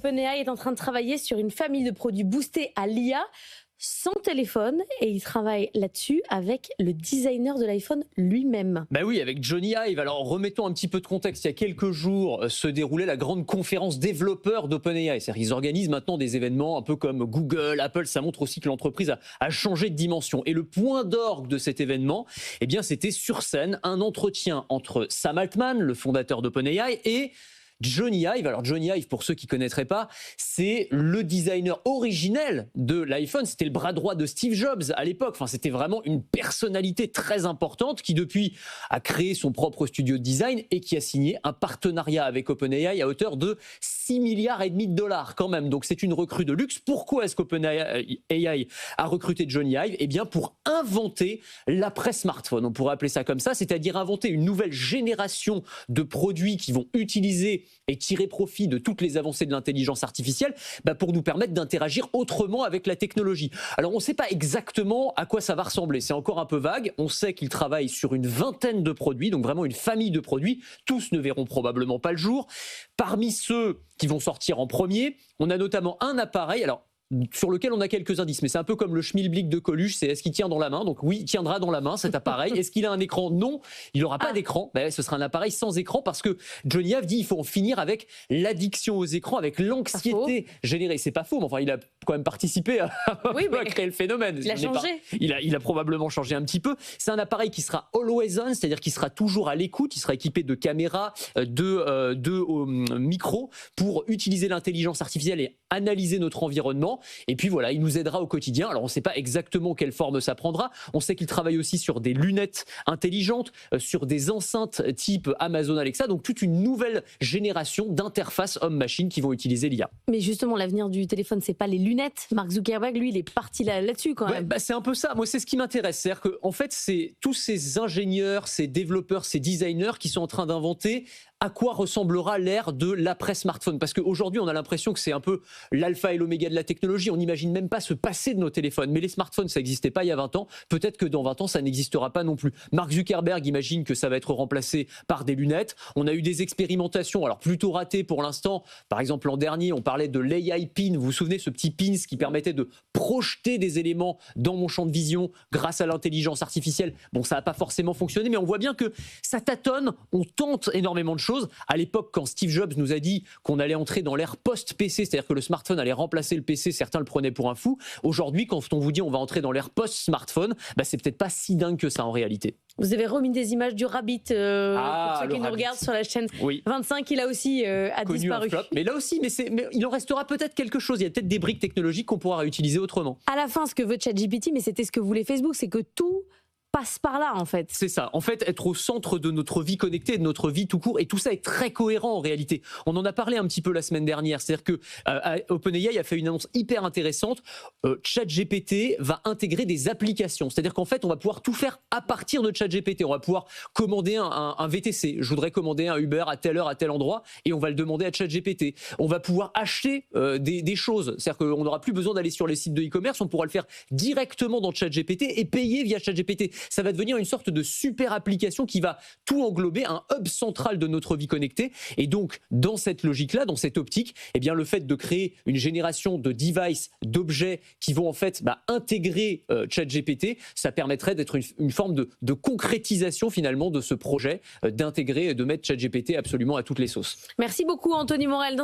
OpenAI est en train de travailler sur une famille de produits boostés à l'IA sans téléphone et il travaille là-dessus avec le designer de l'iPhone lui-même. Bah oui, avec Jony Ive. Alors remettons un petit peu de contexte. Il y a quelques jours se déroulait la grande conférence développeurs d'OpenAI. C'est-à-dire qu'ils organisent maintenant des événements un peu comme Google, Apple. Ça montre aussi que l'entreprise a changé de dimension. Et le point d'orgue de cet événement, eh bien, c'était sur scène un entretien entre Sam Altman, le fondateur d'OpenAI, et Jony Ive. Alors Jony Ive, pour ceux qui ne connaîtraient pas, c'est le designer originel de l'iPhone. C'était le bras droit de Steve Jobs à l'époque. Enfin, c'était vraiment une personnalité très importante qui depuis a créé son propre studio de design et qui a signé un partenariat avec OpenAI à hauteur de 6,5 milliards de dollars quand même. Donc c'est une recrue de luxe. Pourquoi est-ce qu'OpenAI a recruté Jony Ive ? Eh bien pour inventer l'après-smartphone. On pourrait appeler ça comme ça, c'est-à-dire inventer une nouvelle génération de produits qui vont utiliser et tirer profit de toutes les avancées de l'intelligence artificielle pour nous permettre d'interagir autrement avec la technologie. Alors on ne sait pas exactement à quoi ça va ressembler, c'est encore un peu vague. On sait qu'il travaille sur une vingtaine de produits, donc vraiment une famille de produits. Tous ne verront probablement pas le jour. Parmi ceux qui vont sortir en premier, on a notamment un appareil, alors sur lequel on a quelques indices, mais c'est un peu comme le schmilblick de Coluche, c'est est-ce qu'il tient dans la main ? Donc oui, il tiendra dans la main cet appareil. Est-ce qu'il a un écran ? Non, il n'aura pas d'écran. Ce sera un appareil sans écran parce que Jony Ive dit qu'il faut en finir avec l'addiction aux écrans, avec l'anxiété générée. C'est pas faux, mais enfin il a quand même participé à créer le phénomène. Il a changé. Il a probablement changé un petit peu. C'est un appareil qui sera always on, c'est-à-dire qu'il sera toujours à l'écoute. Il sera équipé de caméras, de micros pour utiliser l'intelligence artificielle et analyser notre environnement. Et puis voilà, il nous aidera au quotidien. Alors on ne sait pas exactement quelle forme ça prendra. On sait qu'il travaille aussi sur des lunettes intelligentes, sur des enceintes type Amazon Alexa. Donc toute une nouvelle génération d'interfaces homme-machine qui vont utiliser l'IA. Mais justement, l'avenir du téléphone, c'est pas les lunettes. Mark Zuckerberg, lui, il est parti là-dessus quand même. C'est un peu ça. Moi, c'est ce qui m'intéresse. C'est-à-dire qu'en fait, c'est tous ces ingénieurs, ces développeurs, ces designers qui sont en train d'inventer à quoi ressemblera l'ère de l'après-smartphone. Parce qu'aujourd'hui, on a l'impression que c'est un peu l'alpha et l'oméga de la technologie. On n'imagine même pas se passer de nos téléphones. Mais les smartphones, ça n'existait pas il y a 20 ans. Peut-être que dans 20 ans, ça n'existera pas non plus. Mark Zuckerberg imagine que ça va être remplacé par des lunettes. On a eu des expérimentations, alors plutôt ratées pour l'instant. Par exemple, l'an dernier, on parlait de l'AI pin. Vous vous souvenez, ce petit pin qui permettait de projeter des éléments dans mon champ de vision grâce à l'intelligence artificielle. Bon, ça n'a pas forcément fonctionné, mais on voit bien que ça tâtonne. On tente énormément de choses. À l'époque, quand Steve Jobs nous a dit qu'on allait entrer dans l'ère post-PC, c'est-à-dire que le smartphone allait remplacer le PC, certains le prenaient pour un fou. Aujourd'hui, quand on vous dit on va entrer dans l'ère post-smartphone, c'est peut-être pas si dingue que ça en réalité. Vous avez remis des images du Rabbit pour ceux qui nous regardent sur la chaîne 25, il a aussi disparu. Mais là aussi, mais il en restera peut-être quelque chose. Il y a peut-être des briques technologiques qu'on pourra réutiliser autrement. À la fin, ce que veut ChatGPT, mais c'était ce que voulait Facebook, c'est que tout passe par là en fait. C'est ça, en fait être au centre de notre vie connectée, de notre vie tout court, et tout ça est très cohérent en réalité. On en a parlé un petit peu la semaine dernière, c'est-à-dire que OpenAI a fait une annonce hyper intéressante. ChatGPT va intégrer des applications, c'est-à-dire qu'en fait on va pouvoir tout faire à partir de ChatGPT. On va pouvoir commander un VTC, je voudrais commander un Uber à telle heure, à tel endroit, et on va le demander à ChatGPT. On va pouvoir acheter des choses, c'est-à-dire qu'on n'aura plus besoin d'aller sur les sites de e-commerce, on pourra le faire directement dans ChatGPT et payer via ChatGPT. Ça va devenir une sorte de super application qui va tout englober, un hub central de notre vie connectée. Et donc, dans cette logique-là, dans cette optique, eh bien, le fait de créer une génération de devices, d'objets qui vont en fait intégrer ChatGPT, ça permettrait d'être une forme de concrétisation finalement de ce projet, d'intégrer et de mettre ChatGPT absolument à toutes les sauces. Merci beaucoup Anthony Morel.